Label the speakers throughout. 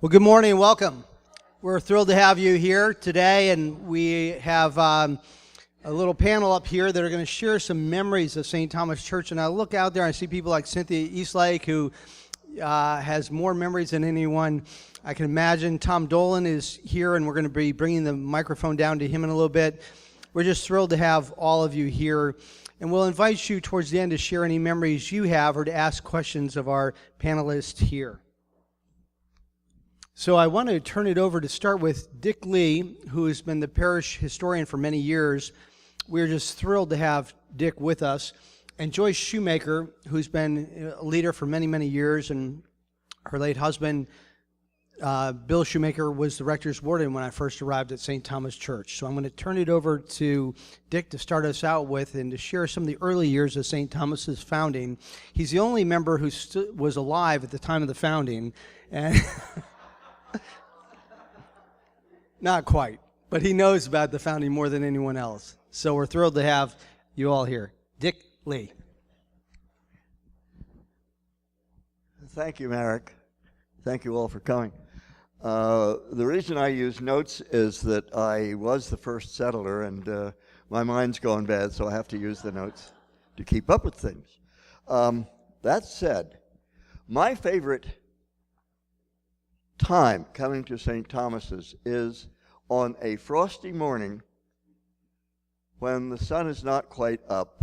Speaker 1: Well, good morning and welcome. We're thrilled to have you here today, and we have a little panel up here that are going to share some memories of St. Thomas Church. And I look out there and I see people like Cynthia Eastlake, who has more memories than anyone I can imagine. Tom Dolan is here, and we're going to be bringing the microphone down to him in a little bit. We're just thrilled to have all of you here, and we'll invite you towards the end to share any memories you have or to ask questions of our panelists here. So I want to turn it over to start with Dick Lee, who has been the parish historian for many years. We're just thrilled to have Dick with us. And Joyce Shumaker, who's been a leader for many, many years, and her late husband, Bill Shumaker, was the rector's warden when I first arrived at St. Thomas Church. So I'm going to turn it over to Dick to start us out with and to share some of the early years of St. Thomas's founding. He's the only member who was alive at the time of the founding. And not quite, but he knows about the founding more than anyone else. So we're thrilled to have you all here. Dick Lee.
Speaker 2: Thank you, Merrick. Thank you all for coming. The reason I use notes is that I was the first settler, and my mind's going bad, so I have to use the notes to keep up with things. That said, my favorite time coming to St. Thomas's is on a frosty morning when the sun is not quite up,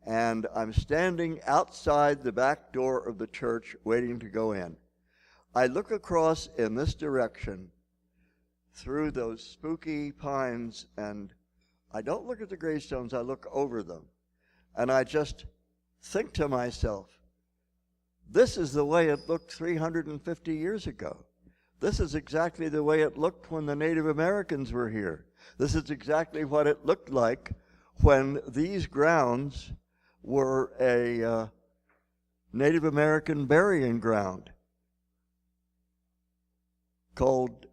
Speaker 2: and I'm standing outside the back door of the church waiting to go in. I look across in this direction through those spooky pines, and I don't look at the gravestones, I look over them. And I just think to myself, this is the way it looked 350 years ago. This is exactly the way it looked when the Native Americans were here. This is exactly what it looked like when these grounds were a Native American burying ground called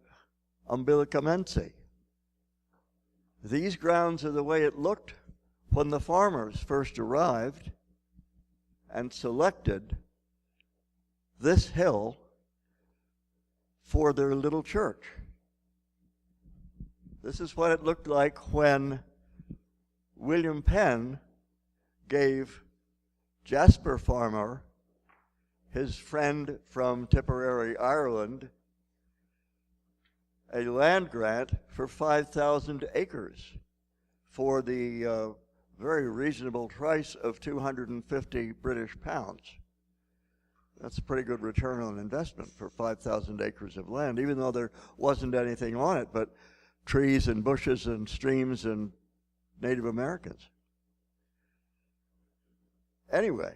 Speaker 2: Umbilicamense. These grounds are the way it looked when the farmers first arrived and selected this hill for their little church. This is what it looked like when William Penn gave Jasper Farmer, his friend from Tipperary, Ireland, a land grant for 5,000 acres for the very reasonable price of 250 British pounds. That's a pretty good return on investment for 5,000 acres of land, even though there wasn't anything on it but trees and bushes and streams and Native Americans. Anyway,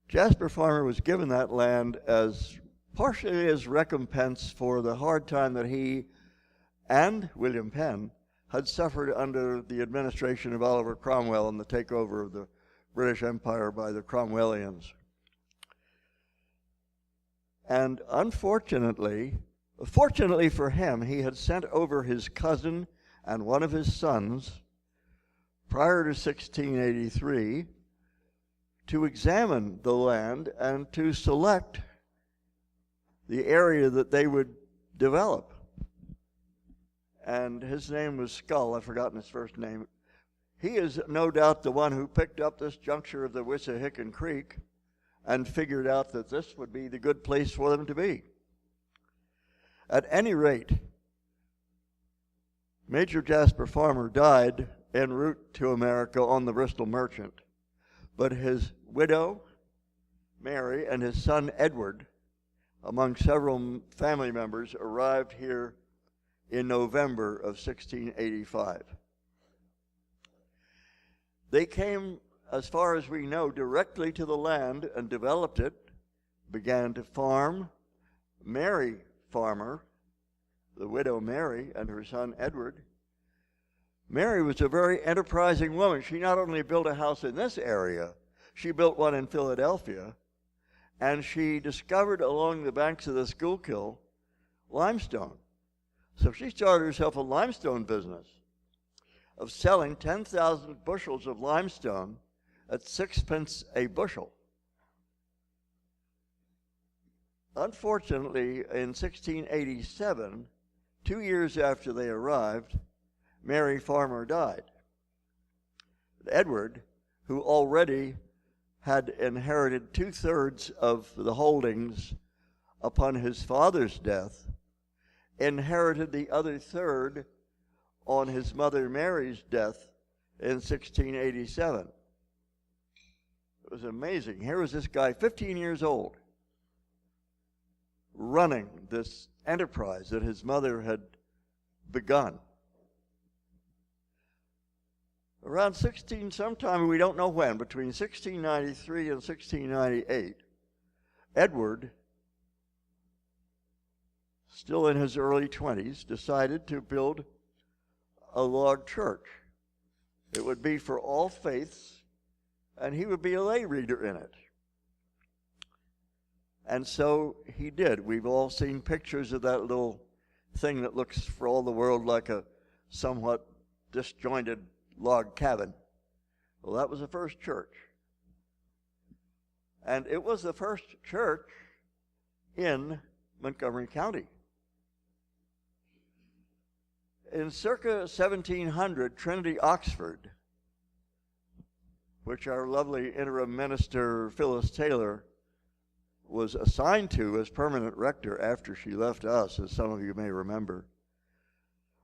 Speaker 2: Jasper Farmer was given that land as partially as recompense for the hard time that he and William Penn had suffered under the administration of Oliver Cromwell and the takeover of the British Empire by the Cromwellians. And fortunately for him, he had sent over his cousin and one of his sons prior to 1683 to examine the land and to select the area that they would develop. And his name was Skull. I've forgotten his first name. He is no doubt the one who picked up this juncture of the Wissahickon Creek and figured out that this would be the good place for them to be. At any rate, Major Jasper Farmer died en route to America on the Bristol Merchant, but his widow, Mary, and his son, Edward, among several family members, arrived here in November of 1685. They came, as far as we know, directly to the land and developed it, began to farm. Mary Farmer, the widow Mary, and her son Edward. Mary was a very enterprising woman. She not only built a house in this area, she built one in Philadelphia, and she discovered along the banks of the Schuylkill limestone. So she started herself a limestone business of selling 10,000 bushels of limestone at 6 pence a bushel. Unfortunately, in 1687, 2 years after they arrived, Mary Farmer died. Edward, who already had inherited 2/3 of the holdings upon his father's death, inherited the other third on his mother Mary's death in 1687. It was amazing. Here was this guy, 15 years old, running this enterprise that his mother had begun. Around sometime we don't know when, between 1693 and 1698, Edward, still in his early 20s, decided to build a log church. It would be for all faiths, and he would be a lay reader in it. And so he did. We've all seen pictures of that little thing that looks for all the world like a somewhat disjointed log cabin. Well, that was the first church. And it was the first church in Montgomery County. In circa 1700, Trinity, Oxford, which our lovely interim minister Phyllis Taylor was assigned to as permanent rector after she left us, as some of you may remember,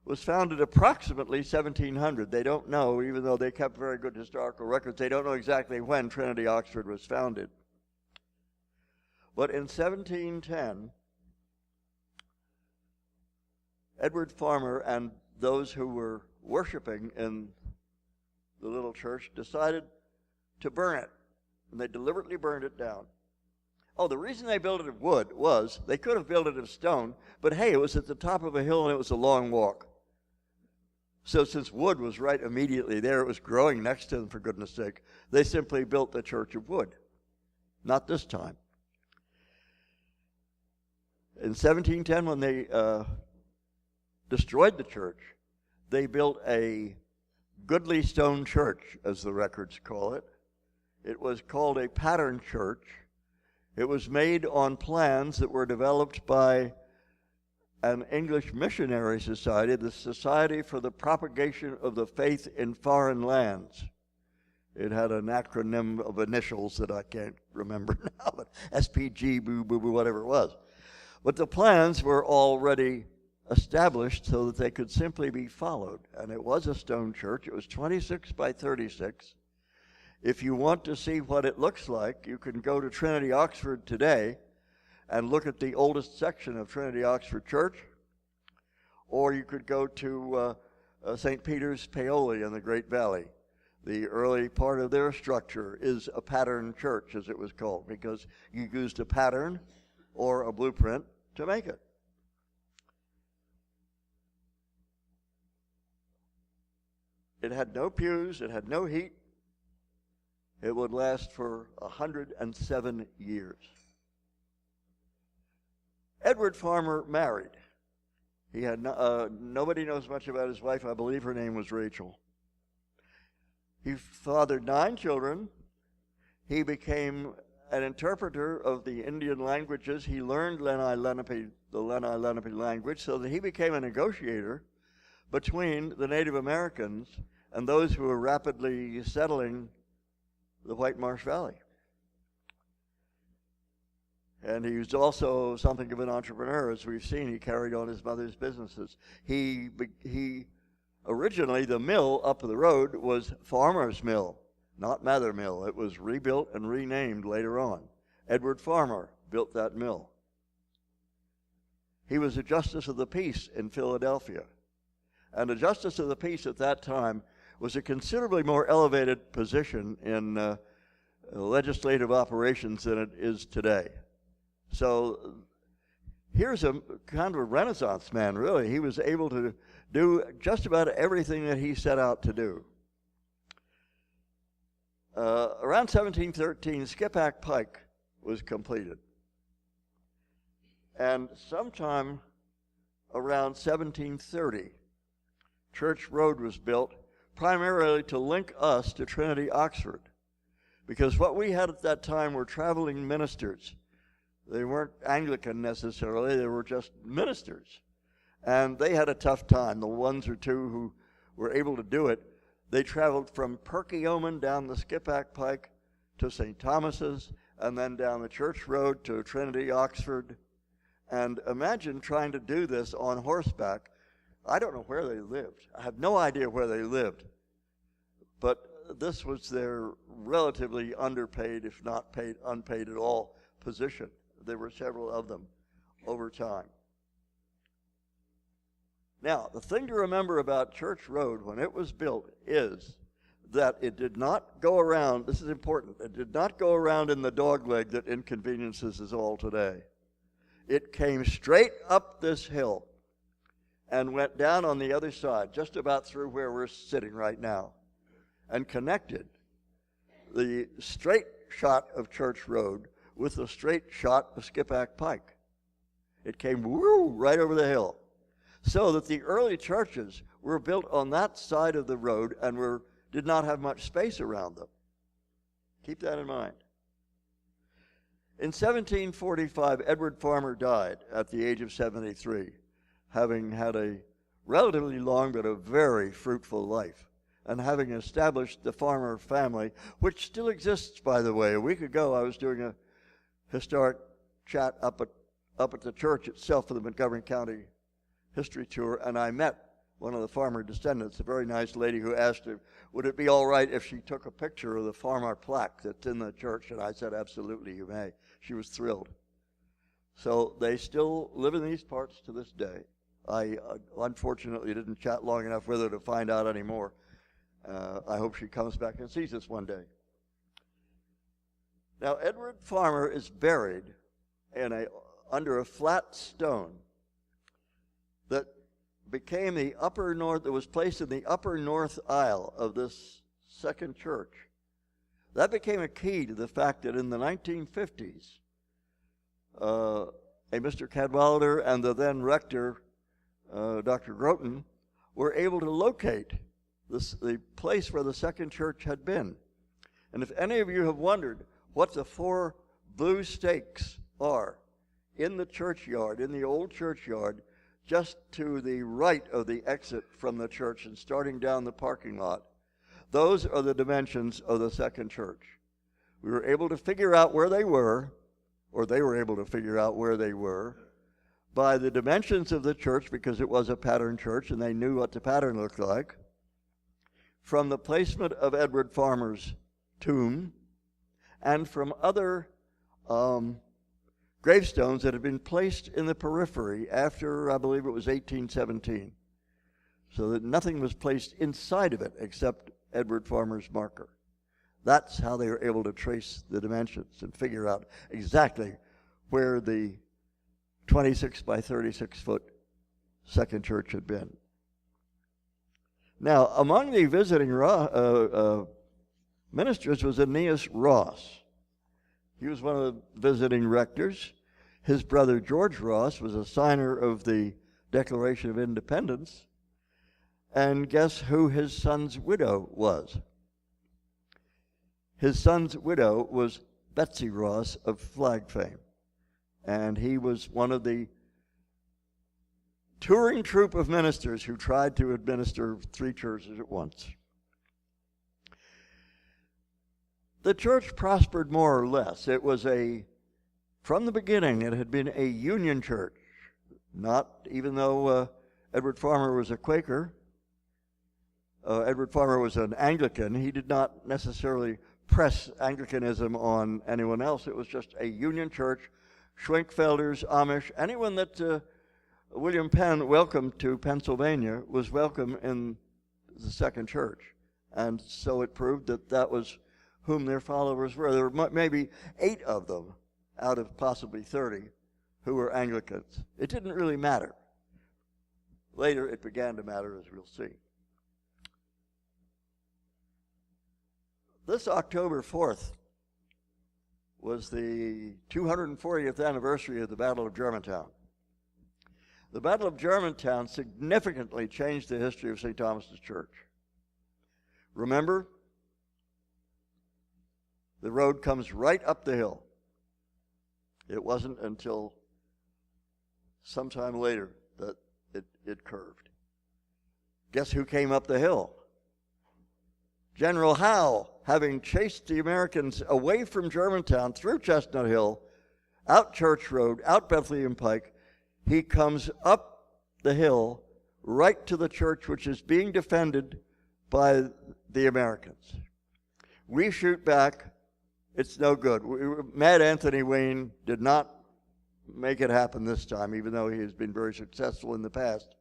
Speaker 2: was founded approximately 1700. They don't know, even though they kept very good historical records, they don't know exactly when Trinity, Oxford was founded. But in 1710, Edward Farmer and those who were worshiping in the little church decided to burn it, and they deliberately burned it down. Oh, the reason they built it of wood was they could have built it of stone, but hey, it was at the top of a hill and it was a long walk. So since wood was right immediately there, it was growing next to them, for goodness sake, they simply built the church of wood. Not this time. In 1710, when they destroyed the church, they built a goodly stone church, as the records call it. It was called a pattern church. It was made on plans that were developed by an English missionary society, the Society for the Propagation of the Faith in Foreign Lands. It had an acronym of initials that I can't remember now, but SPG, whatever it was. But the plans were already established so that they could simply be followed. And it was a stone church. It was 26 by 36. If you want to see what it looks like, you can go to Trinity, Oxford today and look at the oldest section of Trinity, Oxford Church, or you could go to St. Peter's, Paoli in the Great Valley. The early part of their structure is a pattern church, as it was called, because you used a pattern or a blueprint to make it. It had no pews, it had no heat. It would last for 107 years. Edward Farmer married. He had nobody knows much about his wife. I believe her name was Rachel. He fathered 9 children. He became an interpreter of the Indian languages. He learned the Lenni Lenape language, so that he became a negotiator between the Native Americans and those who were rapidly settling the Whitemarsh Valley. And he was also something of an entrepreneur, as we've seen. He carried on his mother's businesses. He originally, the mill up the road was Farmer's Mill, not Mather Mill. It was rebuilt and renamed later on. Edward Farmer built that mill. He was a justice of the peace in Philadelphia. And a justice of the peace at that time was a considerably more elevated position in legislative operations than it is today. So here's a kind of a Renaissance man, really. He was able to do just about everything that he set out to do. Around 1713, Skipack Pike was completed. And sometime around 1730, Church Road was built primarily to link us to Trinity, Oxford. Because what we had at that time were traveling ministers They weren't Anglican necessarily, they were just ministers. And they had a tough time. The ones or two who were able to do it, they traveled from Perkiomen down the Skippack Pike to St. Thomas's, and then down the Church Road to Trinity, Oxford. And imagine trying to do this on horseback. I don't know where they lived. I have no idea where they lived. But this was their relatively underpaid, if not paid, unpaid at all, position. There were several of them over time. Now, the thing to remember about Church Road when it was built is that it did not go around, this is important, it did not go around in the dogleg that inconveniences us all today. It came straight up this hill and went down on the other side, just about through where we're sitting right now, and connected the straight shot of Church Road with the straight shot of Skippack Pike. It came right over the hill. So that the early churches were built on that side of the road and did not have much space around them. Keep that in mind. In 1745, Edward Farmer died at the age of 73, having had a relatively long but a very fruitful life, and having established the Farmer family, which still exists, by the way. A week ago, I was doing a historic chat up at the church itself for the Montgomery County history tour, and I met one of the Farmer descendants, a very nice lady who asked her, would it be all right if she took a picture of the Farmer plaque that's in the church? And I said, absolutely, you may. She was thrilled. So they still live in these parts to this day. I unfortunately didn't chat long enough with her to find out any more. I hope she comes back and sees us one day. Now, Edward Farmer is buried under a flat stone that became the upper north, that was placed in the upper north aisle of this second church. That became a key to the fact that in the 1950s, a Mr. Cadwallader and the then rector, Dr. Groton, were able to locate the place where the second church had been. And if any of you have wondered what the 4 blue stakes are in the churchyard, in the old churchyard, just to the right of the exit from the church and starting down the parking lot, those are the dimensions of the second church. We were able to figure out where they were, or they were able to figure out where they were, by the dimensions of the church, because it was a pattern church and they knew what the pattern looked like, from the placement of Edward Farmer's tomb, and from other gravestones that had been placed in the periphery after, I believe it was 1817, so that nothing was placed inside of it except Edward Farmer's marker. That's how they were able to trace the dimensions and figure out exactly where the 26 by 36 foot second church had been. Now, among the visiting ministers was Aeneas Ross. He was one of the visiting rectors. His brother George Ross was a signer of the Declaration of Independence. And guess who his son's widow was? His son's widow was Betsy Ross of flag fame. And he was one of the touring troupe of ministers who tried to administer 3 churches at once. The church prospered more or less. It was from the beginning, it had been a union church. Not, even though Edward Farmer was a Quaker, Edward Farmer was an Anglican, he did not necessarily press Anglicanism on anyone else. It was just a union church. Schwenkfelders, Amish, anyone that William Penn welcomed to Pennsylvania was welcome in the second church. And so it proved that that was whom their followers were. There were maybe 8 of them out of possibly 30 who were Anglicans. It didn't really matter. Later it began to matter, as we'll see. This October 4th was the 240th anniversary of the Battle of Germantown. The Battle of Germantown significantly changed the history of St. Thomas's Church. Remember, the road comes right up the hill. It wasn't until sometime later that it curved. Guess who came up the hill? General Howe, having chased the Americans away from Germantown through Chestnut Hill, out Church Road, out Bethlehem Pike, he comes up the hill right to the church which is being defended by the Americans. We shoot back. It's no good. Mad Anthony Wayne did not make it happen this time, even though he has been very successful in the past.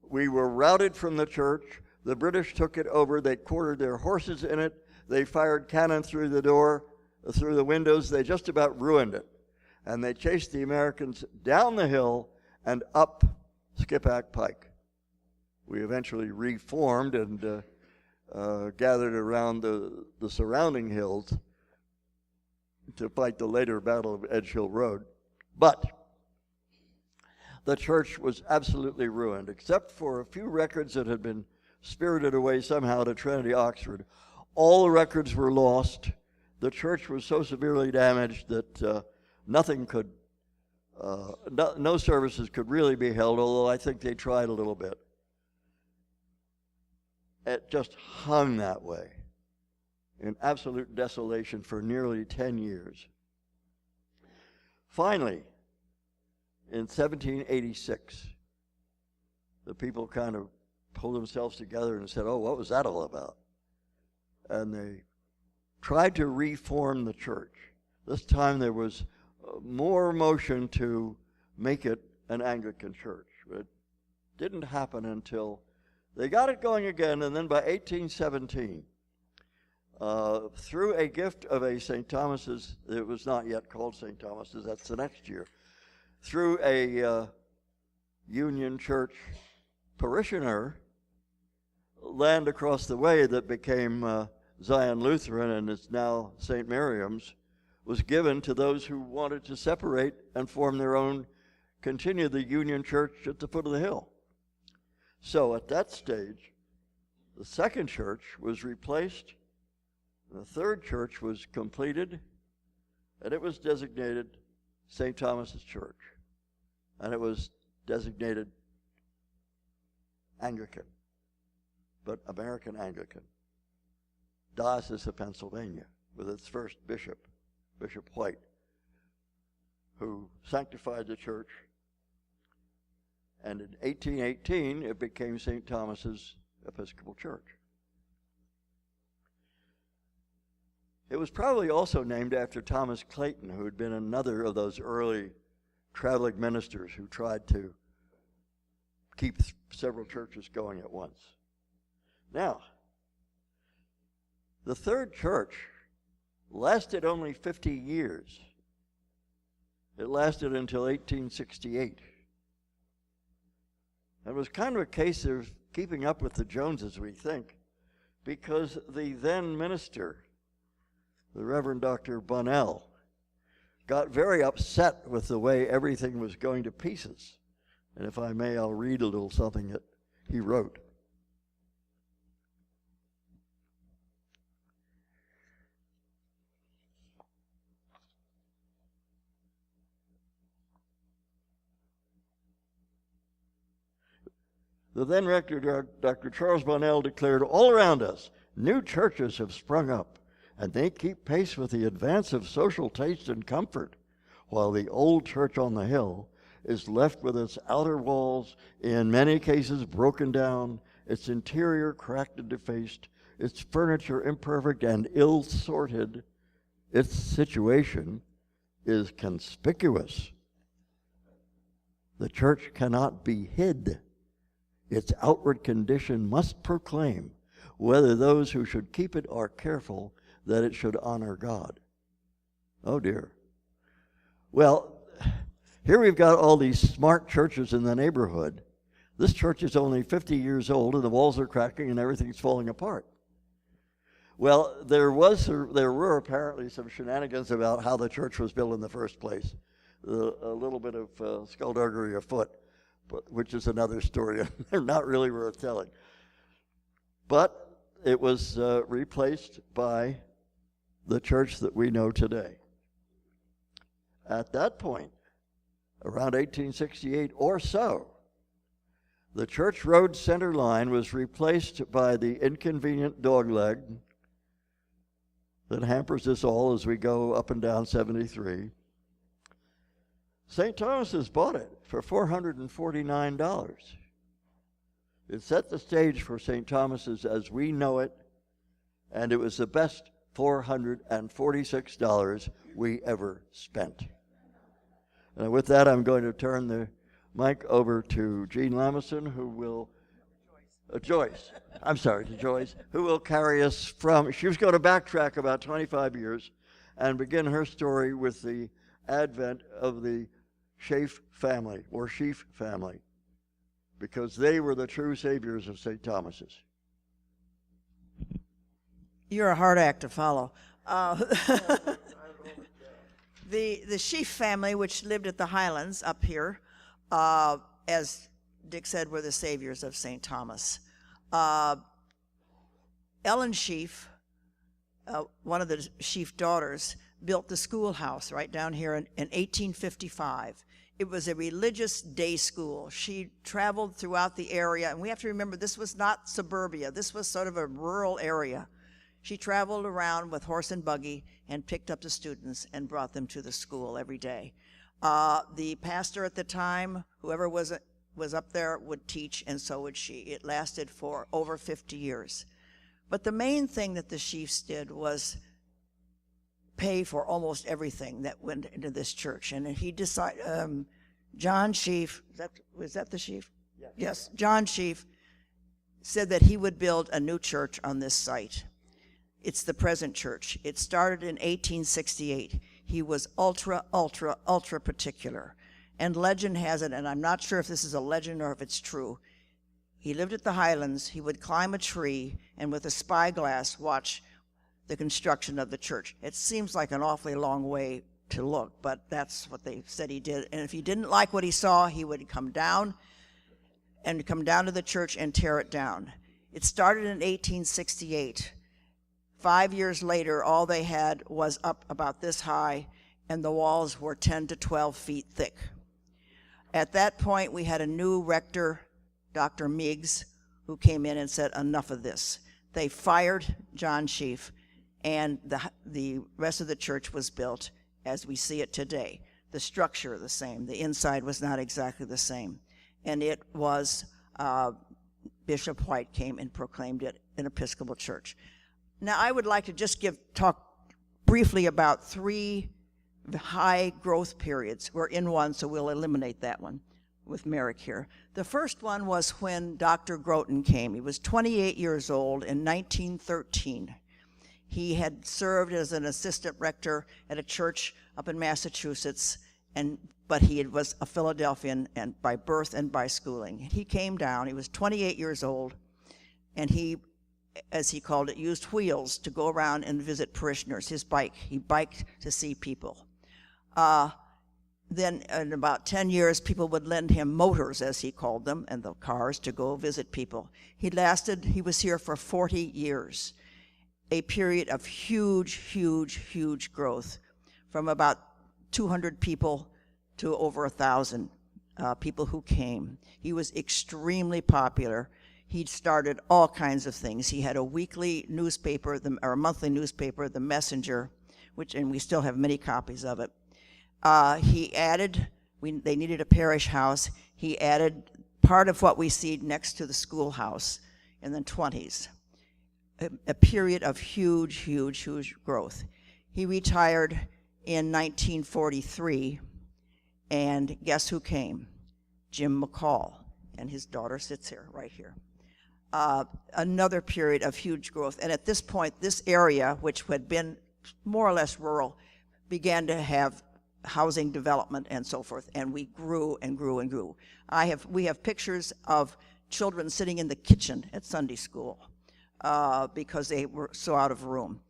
Speaker 2: We were routed from the church. The British took it over. They quartered their horses in it. They fired cannon through the windows. They just about ruined it. And they chased the Americans down the hill and up Skippack Pike. We eventually reformed and gathered around the surrounding hills to fight the later Battle of Edge Hill Road. But the church was absolutely ruined, except for a few records that had been spirited away somehow to Trinity, Oxford. All the records were lost. The church was so severely damaged that nothing could, no services could really be held, although I think they tried a little bit. It just hung that way in absolute desolation for nearly 10 years. Finally, in 1786, the people kind of pulled themselves together and said, oh, what was that all about? And they tried to reform the church. This time there was more motion to make it an Anglican church. But it didn't happen until they got it going again, and then by 1817, through a gift of a St. Thomas's, it was not yet called St. Thomas's, that's the next year, through a Union Church parishioner, land across the way that became Zion Lutheran and is now St. Miriam's, was given to those who wanted to separate and form their own, continue the Union Church at the foot of the hill. So at that stage, the second church was replaced, the third church was completed, and it was designated St. Thomas's Church. And it was designated Anglican, but American Anglican. Diocese of Pennsylvania, with its first bishop, Bishop White, who sanctified the church. And in 1818, it became St. Thomas's Episcopal Church. It was probably also named after Thomas Clayton, who had been another of those early traveling ministers who tried to keep several churches going at once. Now, the third church lasted only 50 years. It lasted until 1868. It was kind of a case of keeping up with the Joneses, we think, because the then minister, the Reverend Dr. Bunnell, got very upset with the way everything was going to pieces. And if I may, I'll read a little something that he wrote. The then rector, Dr. Charles Bunnell, declared, all around us, new churches have sprung up, and they keep pace with the advance of social taste and comfort, while the old church on the hill is left with its outer walls, in many cases broken down, its interior cracked and defaced, its furniture imperfect and ill-sorted. Its situation is conspicuous. The church cannot be hid. Its outward condition must proclaim whether those who should keep it are careful that it should honor God. Oh dear. Well, here we've got all these smart churches in the neighborhood. This church is only 50 years old and the walls are cracking and everything's falling apart. Well, there were apparently some shenanigans about how the church was built in the first place. A little bit of skullduggery afoot, which is another story. They're not really worth telling. But it was replaced by the church that we know today. at that point, around 1868 or so, the church road center line was replaced by the inconvenient dogleg that hampers us all as we go up and down 73. St. Thomas's bought it for $449. It set the stage for St. Thomas's as we know it, and it was the best $446 we ever spent. And with that, I'm going to turn the mic over to Jean Lamison, who will, Joyce, who will carry us from, she was going to backtrack about 25 years and begin her story with the advent of the Sheaf family, or Sheaf family, because they were the true saviors of St. Thomas's.
Speaker 3: You're a hard act to follow. The Sheaf family, which lived at the Highlands up here, as Dick said, were the saviors of St. Thomas. Ellen Sheaf, one of the Sheaf daughters, built the schoolhouse right down here in 1855. It was a religious day school. She traveled throughout the area, and we have to remember this was not suburbia. This was sort of a rural area. She traveled around with horse and buggy and picked up the students and brought them to the school every day. The pastor at the time, whoever was up there, would teach, and so would she. It lasted for over 50 years. But the main thing that the Sheafs did was pay for almost everything that went into this church. And he decided, John Sheaf, was that the Sheaf? Yes, John Sheaf said that he would build a new church on this site. It's the present church. It started in 1868. He was ultra particular. And legend has it, and I'm not sure if this is a legend or if it's true, he lived at the Highlands. He would climb a tree and with a spyglass watch the construction of the church. It seems like an awfully long way to look, but that's what they said he did. And if he didn't like what he saw, he would come down to the church and tear it down. It started in 1868. 5 years later, all they had was up about this high, and the walls were 10 to 12 feet thick. At that point, we had a new rector, Dr. Meigs, who came in and said, enough of this. They fired John Sheaf, and the rest of the church was built as we see it today. The structure the same. The inside was not exactly the same. And it was, Bishop White came and proclaimed it an Episcopal church. Now, I would like to just talk briefly about 3 high growth periods. We're in one, so we'll eliminate that one with Merrick here. The first one was when Dr. Groton came. He was 28 years old in 1913. He had served as an assistant rector at a church up in Massachusetts, but he was a Philadelphian and by birth and by schooling. He came down. He was 28 years old, and he, as he called it, used wheels to go around and visit parishioners. His bike. He biked to see people. Then in about 10 years, people would lend him motors, as he called them, and the cars to go visit people. He was here for 40 years, a period of huge growth, from about 200 people to over 1,000 people who came. He was extremely popular. He'd started all kinds of things. He had a weekly newspaper, or a monthly newspaper, The Messenger, and we still have many copies of it. He added, they needed a parish house. He added part of what we see next to the schoolhouse in the 20s. A period of huge growth. He retired in 1943, and guess who came? Jim McCall, and his daughter sits here, right here. Another period of huge growth. And at this point, this area, which had been more or less rural, began to have housing development and so forth, and we grew and grew. We have pictures of children sitting in the kitchen at Sunday school because they were so out of room.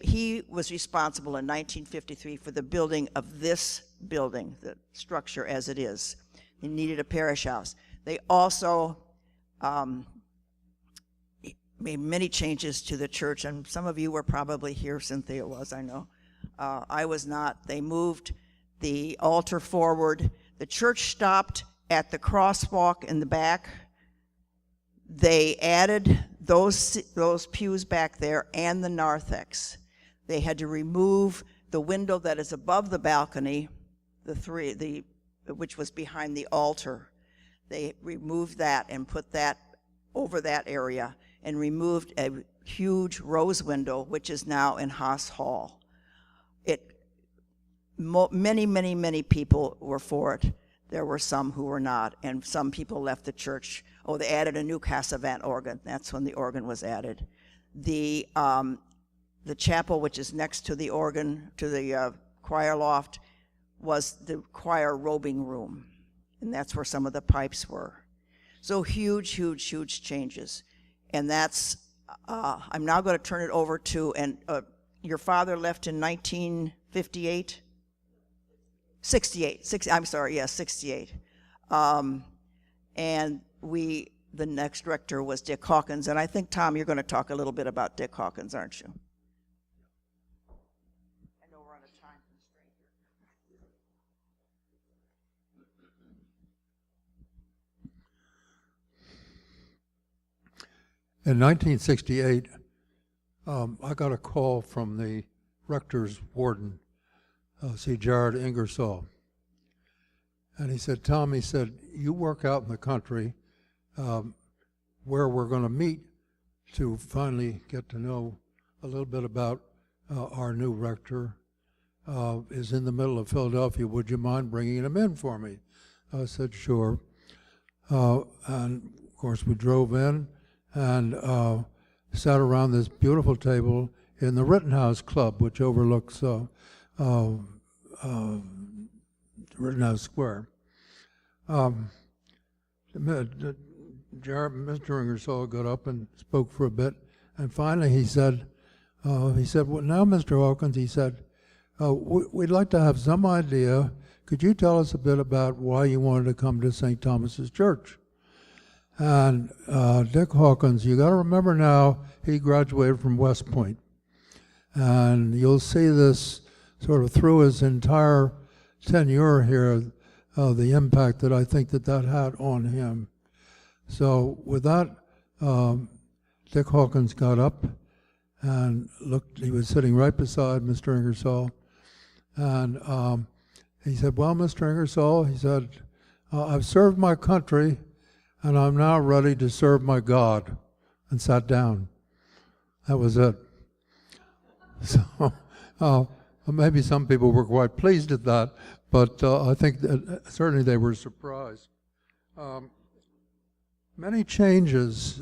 Speaker 3: He was responsible in 1953 for the building of this building, the structure as it is. He needed a parish house. They also made many changes to the church, and some of you were probably here. Cynthia was, I know. I was not. They moved the altar forward. The church stopped at the crosswalk in the back. They added those pews back there and the narthex. They had to remove the window that is above the balcony, which was behind the altar. They removed that and put that over that area and removed a huge rose window, which is now in Haas Hall. Many people were for it. There were some who were not, and some people left the church. Oh, they added a new Cassavant organ. That's when the organ was added. The chapel, which is next to the organ, to the choir loft, was the choir robing room, and that's where some of the pipes were. So huge changes. And that's, I'm now going to turn it over to, and your father left in 1958? 68. I'm sorry, yes, 68. And the next rector was Dick Hawkins, and I think, Tom, you're going to talk a little bit about Dick Hawkins, aren't you? I know we're on a time constraint
Speaker 4: here. In 1968, I got a call from the rector's warden, C. Jared Ingersoll. And he said, Tom, he said, you work out in the country where we're going to meet to finally get to know a little bit about our new rector is in the middle of Philadelphia. Would you mind bringing him in for me? I said, sure. And of course we drove in and sat around this beautiful table in the Rittenhouse Club, which overlooks Rittenhouse Square. Mr. Ingersoll got up and spoke for a bit, and finally he said, well, now, Mr. Hawkins, he said, we'd like to have some idea. Could you tell us a bit about why you wanted to come to St. Thomas's Church? And Dick Hawkins, you got to remember now, he graduated from West Point. And you'll see this sort of through his entire tenure here, the impact that I think that had on him. So with that, Dick Hawkins got up and looked. He was sitting right beside Mr. Ingersoll. And he said, well, Mr. Ingersoll, he said, I've served my country, and I'm now ready to serve my God, and sat down. That was it. So maybe some people were quite pleased at that, but I think that certainly they were surprised. Many changes,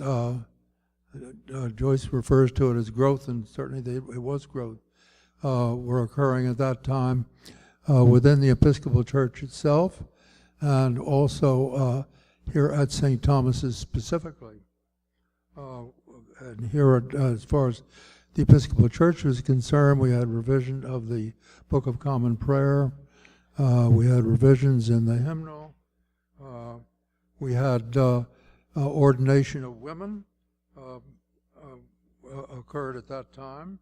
Speaker 4: Joyce refers to it as growth, and certainly it was growth, were occurring at that time within the Episcopal Church itself, and also here at St. Thomas's specifically. And here, as far as the Episcopal Church was concerned, we had revision of the Book of Common Prayer. We had revisions in the hymnal. We had ordination of women occurred at that time.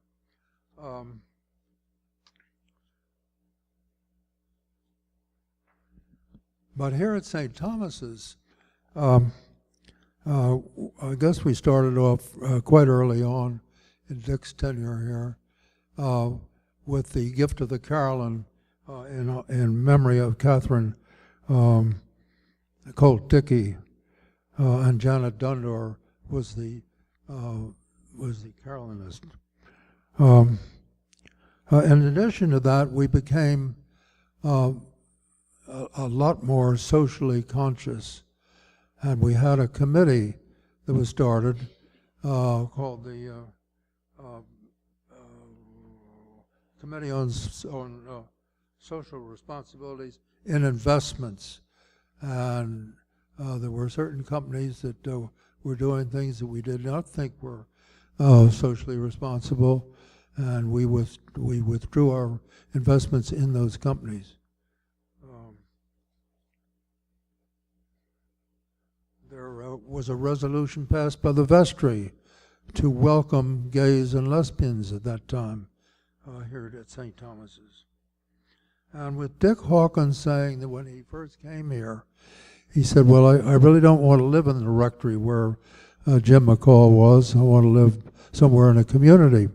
Speaker 4: But here at St. Thomas's, I guess we started off quite early on in Dick's tenure here with the gift of the Carolyn in memory of Catherine Colt Dickey, and Janet Dundor was the Carolynist. In addition to that, we became a lot more socially conscious, and we had a committee that was started called the Committee on Social Responsibilities in Investments, and there were certain companies that were doing things that we did not think were socially responsible, and we withdrew our investments in those companies. There was a resolution passed by the vestry to welcome gays and lesbians at that time, here at St. Thomas's. And with Dick Hawkins saying that when he first came here, he said, well, I really don't want to live in the rectory where Jim McCall was. I want to live somewhere in a community.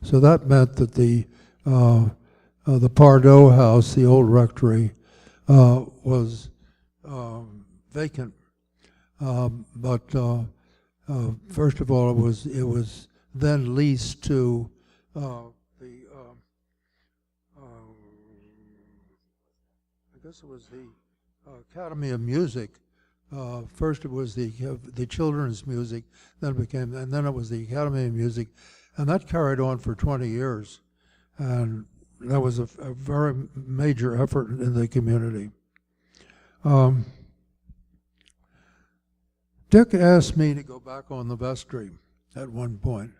Speaker 4: So that meant that the Pardo house, the old rectory, was vacant. But first of all, it was then leased to I guess it was the Academy of Music. First it was the children's music, then it was the Academy of Music, and that carried on for 20 years, and that was a very major effort in the community. Dick asked me to go back on the vestry at one point,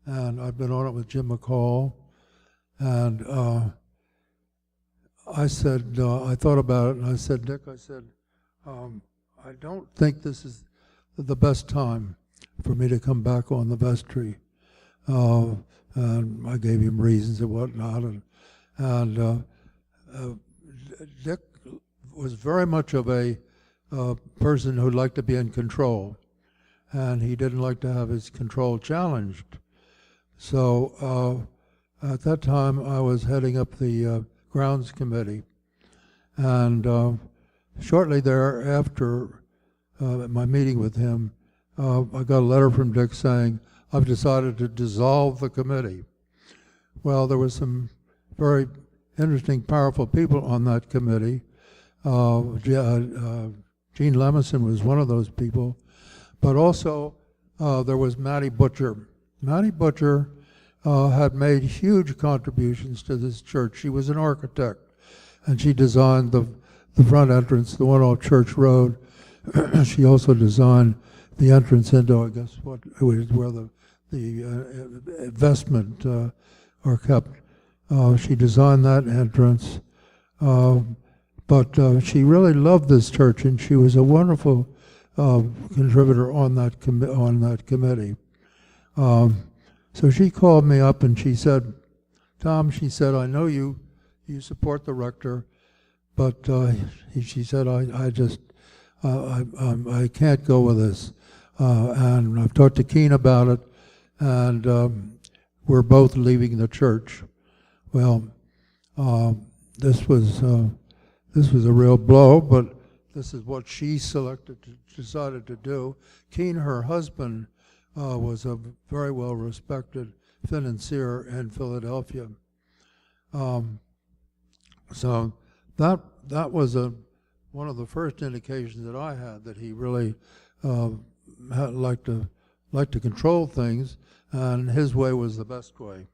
Speaker 4: and I've been on it with Jim McCall, and I said, I thought about it, and I said, Dick, I don't think this is the best time for me to come back on the vestry. And I gave him reasons and whatnot, and Dick was very much of a person who'd like to be in control, and he didn't like to have his control challenged. So at that time, I was heading up the grounds committee, and shortly thereafter, at my meeting with him, I got a letter from Dick saying, I've decided to dissolve the committee. Well, there were some very interesting, powerful people on that committee. Gene Lemison was one of those people, but also there was Mattie Butcher. Mattie Butcher had made huge contributions to this church. She was an architect, and she designed the front entrance, the one off Church Road. She also designed the entrance into, I guess, what it was where the vestment are kept. She designed that entrance, but she really loved this church, and she was a wonderful contributor on that committee. So she called me up and she said, Tom, she said, I know you support the rector, but she said, I can't go with this. And I've talked to Keen about it, and we're both leaving the church. Well, this was a real blow, but this is what she decided to do. Keen, her husband, was a very well-respected financier in Philadelphia. So that was one of the first indications that I had that he really liked to control things, and his way was the best way.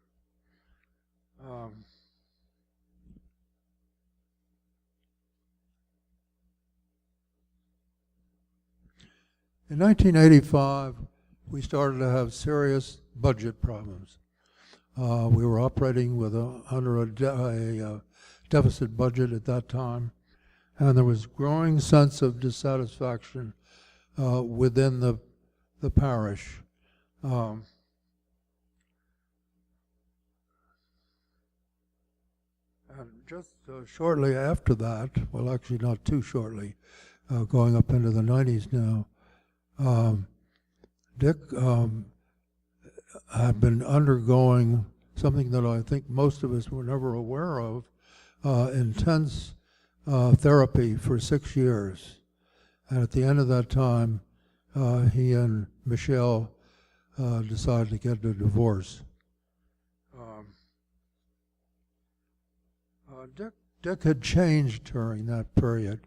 Speaker 4: In 1985, we started to have serious budget problems. We were operating under a deficit budget at that time, and there was growing sense of dissatisfaction within the parish. And just shortly after that, well, actually not too shortly, going up into the 90s now, Dick had been undergoing something that I think most of us were never aware of, intense therapy for 6 years. And at the end of that time, he and Michelle decided to get a divorce. Dick had changed during that period,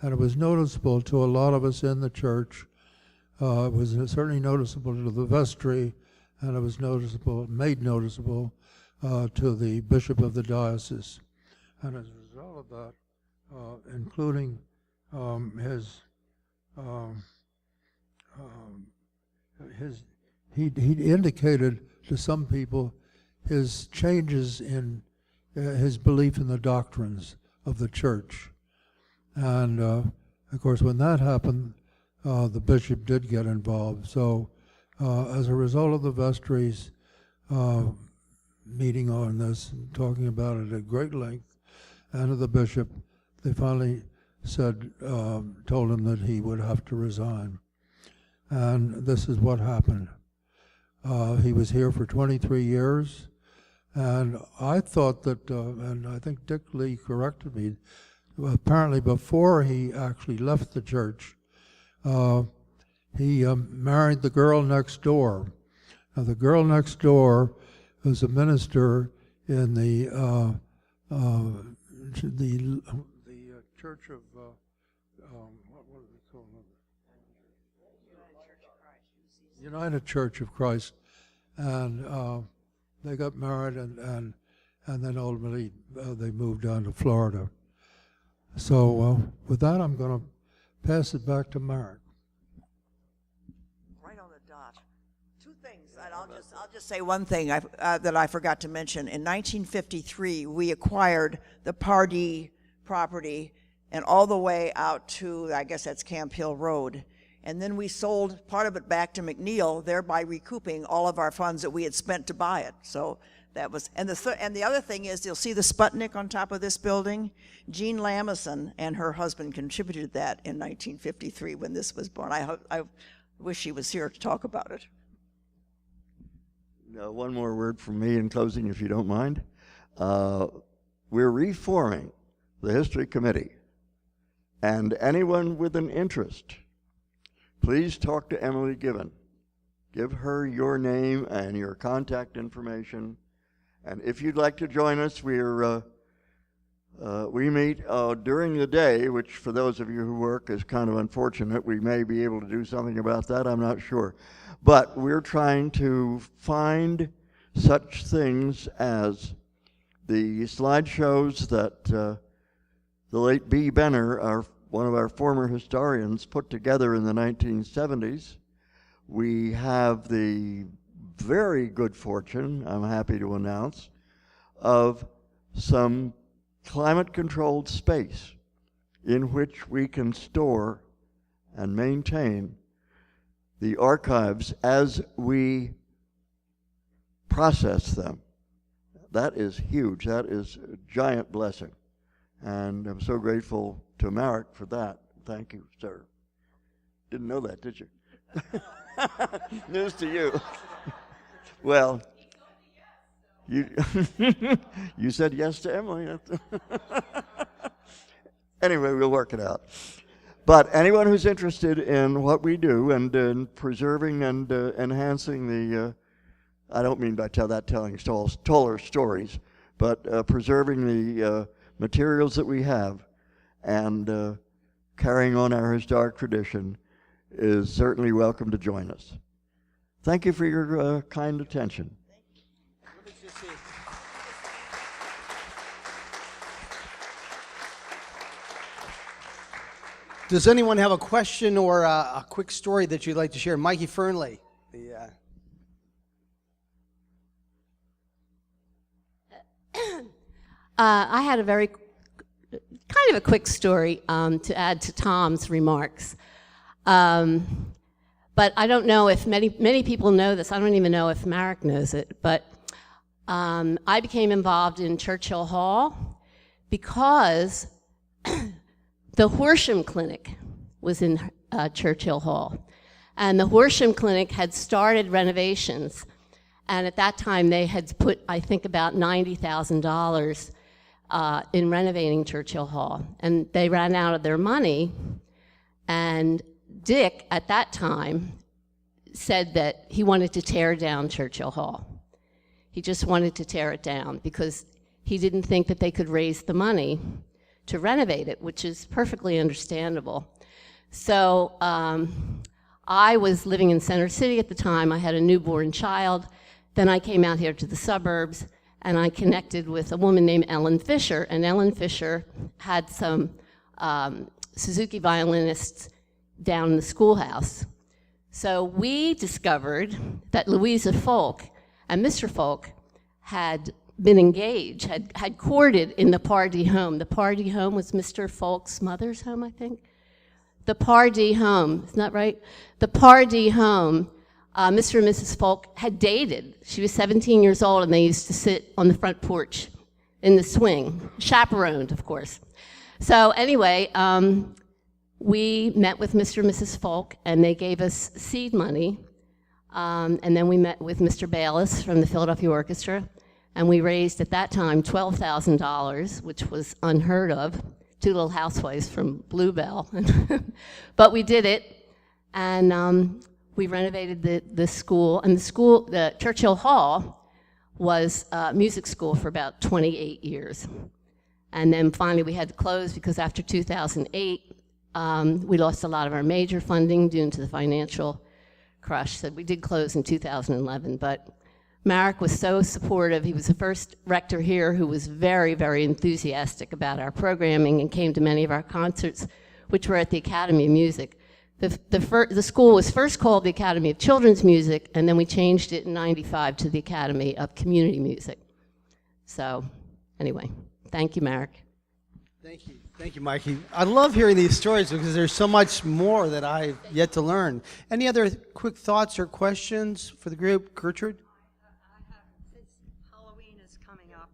Speaker 4: and it was noticeable to a lot of us in the church. It was certainly noticeable to the vestry, and it was made noticeable to the bishop of the diocese. And as a result of that, including he indicated to some people his changes in his belief in the doctrines of the church. And of course, when that happened, the bishop did get involved. So as a result of the vestry's meeting on this and talking about it at great length, and to the bishop, they finally said, told him that he would have to resign. And this is what happened. He was here for 23 years, and I thought that, and I think Dick Lee corrected me, apparently before he actually left the church, he married the girl next door. Now, the girl next door was a minister in the Church of, what was it called? United Church of Christ. And they got married, and then ultimately they moved down to Florida. So with that, I'm going to pass it back to Mark.
Speaker 3: Right on the dot. Two things, and I'll just say one thing that I forgot to mention. In 1953, we acquired the Pardee property and all the way out to, I guess that's Camp Hill Road. And then we sold part of it back to McNeil, thereby recouping all of our funds that we had spent to buy it. So that was, and the other thing is, you'll see the Sputnik on top of this building. Jean Lamison and her husband contributed that in 1953 when this was born. I wish she was here to talk about it.
Speaker 2: One more word from me in closing, if you don't mind. We're reforming the History Committee, and anyone with an interest, please talk to Emily Given. Give her your name and your contact information. And if you'd like to join us, we meet during the day, which for those of you who work is kind of unfortunate. We may be able to do something about that, I'm not sure. But we're trying to find such things as the slideshows that the late B. Benner, one of our former historians, put together in the 1970s. We have the very good fortune, I'm happy to announce, of some climate-controlled space in which we can store and maintain the archives as we process them. That is huge. That is a giant blessing. And I'm so grateful to Marek for that. Thank you, sir. Didn't know that, did you? News to you. Well, you you said yes to Emily. Anyway, we'll work it out. But anyone who's interested in what we do and in preserving and enhancing the, I don't mean by telling taller stories, but preserving the materials that we have and carrying on our historic tradition is certainly welcome to join us. Thank you for your kind attention.
Speaker 1: Does anyone have a question or a quick story that you'd like to share? Mikey Fernley.
Speaker 5: I had a very kind of a quick story to add to Tom's remarks. But I don't know if many people know this. I don't even know if Marek knows it. But I became involved in Churchill Hall because the Horsham Clinic was in Churchill Hall. And the Horsham Clinic had started renovations. And at that time, they had put, I think, about $90,000 in renovating Churchill Hall. And they ran out of their money. And Dick, at that time, said that he wanted to tear down Churchill Hall. He just wanted to tear it down because he didn't think that they could raise the money to renovate it, which is perfectly understandable. So I was living in Center City at the time. I had a newborn child. Then I came out here to the suburbs, and I connected with a woman named Ellen Fisher, and Ellen Fisher had some Suzuki violinists down in the schoolhouse. So we discovered that Louisa Folk and Mr. Folk had been engaged, had courted in the Pardee home. The Pardee home was Mr. Folk's mother's home, I think. The Pardee home, isn't that right? The Pardee home Mr. and Mrs. Folk had dated. She was 17 years old, and they used to sit on the front porch in the swing, chaperoned, of course. So anyway, we met with Mr. and Mrs. Folk, and they gave us seed money. And then we met with Mr. Bayless from the Philadelphia Orchestra, and we raised, at that time, $12,000, which was unheard of. Two little housewives from Bluebell. But we did it, and we renovated the school. And the Churchill Hall was a music school for about 28 years. And then finally we had to close because after 2008, we lost a lot of our major funding due to the financial crush. So we did close in 2011, but Marek was so supportive. He was the first rector here who was very, very enthusiastic about our programming and came to many of our concerts, which were at the Academy of Music. The school was first called the Academy of Children's Music, and then we changed it in '95 to the Academy of Community Music. So anyway, thank you, Marek.
Speaker 1: Thank you. Thank you, Mikey. I love hearing these stories because there's so much more that I've yet to learn. Any other quick thoughts or questions for the group? Gertrude?
Speaker 6: I have, since Halloween is coming up,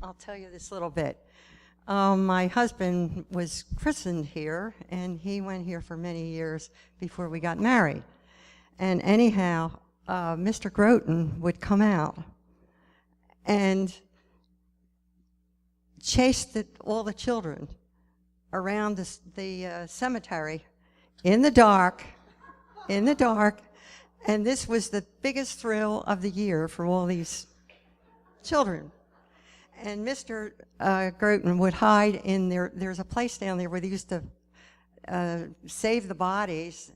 Speaker 6: I'll tell you this little bit. My husband was christened here, and he went here for many years before we got married. And anyhow, Mr. Groton would come out and chased all the children around the cemetery in the dark, and this was the biggest thrill of the year for all these children. And Mr. Groton would hide in there. There's a place down there where they used to save the bodies,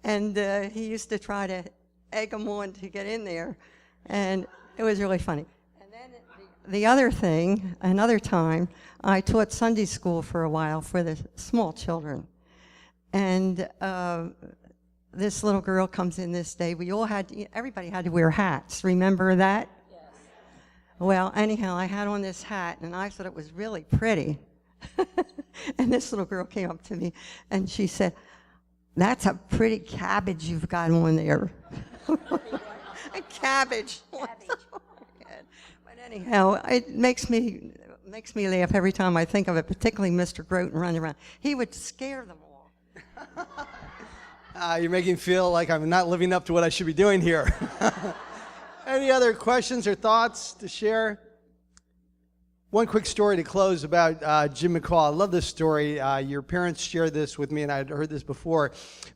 Speaker 6: and he used to try to egg them on to get in there, and it was really funny. The other thing, another time, I taught Sunday school for a while for the small children. And this little girl comes in this day. Everybody had to wear hats. Remember that? Yes. Well, anyhow, I had on this hat, and I thought it was really pretty. And this little girl came up to me, and she said, "That's a pretty cabbage you've got on there." A cabbage. Anyhow, it makes me laugh every time I think of it, particularly Mr. Groton running around. He would scare them all.
Speaker 1: You're making me feel like I'm not living up to what I should be doing here. Any other questions or thoughts to share? One quick story to close about Jim McCall. I love this story. Your parents shared this with me, and I'd heard this before.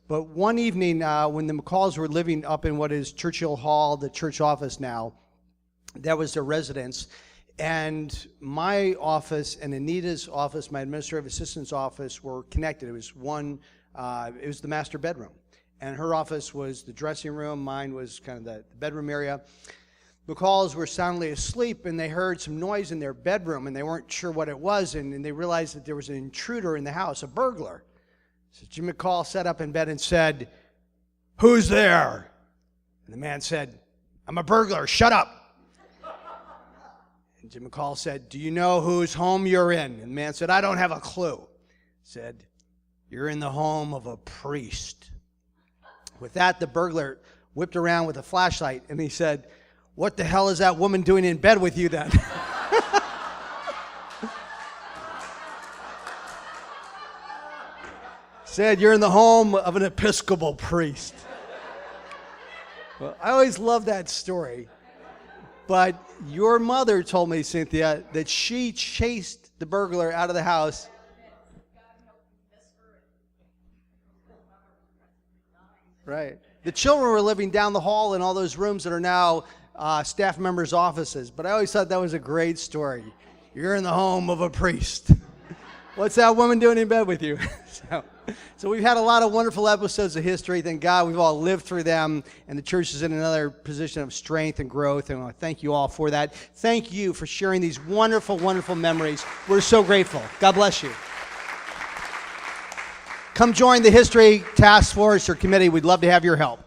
Speaker 1: But one evening, when the McCalls were living up in what is Churchill Hall, the church office now, that was their residence, and my office and Anita's office, my administrative assistant's office, were connected. It was one, it was the master bedroom, and her office was the dressing room. Mine was kind of the bedroom area. McCalls were soundly asleep, and they heard some noise in their bedroom, and they weren't sure what it was, and they realized that there was an intruder in the house, a burglar. So Jim McCall sat up in bed and said, "Who's there?" And the man said, "I'm a burglar, shut up." And Jim McCall said, "Do you know whose home you're in?" And the man said, "I don't have a clue." He said, "You're in the home of a priest." With that, the burglar whipped around with a flashlight, and he said, "What the hell is that woman doing in bed with you then?" Said, "You're in the home of an Episcopal priest." Well, I always love that story. But your mother told me, Cynthia, that she chased the burglar out of the house. Right. The children were living down the hall in all those rooms that are now staff members' offices. But I always thought that was a great story. You're in the home of a priest. What's that woman doing in bed with you? So we've had a lot of wonderful episodes of history. Thank God we've all lived through them, and the church is in another position of strength and growth, and I want to thank you all for that. Thank you for sharing these wonderful, wonderful memories. We're so grateful. God bless you. Come join the History Task Force or Committee. We'd love to have your help.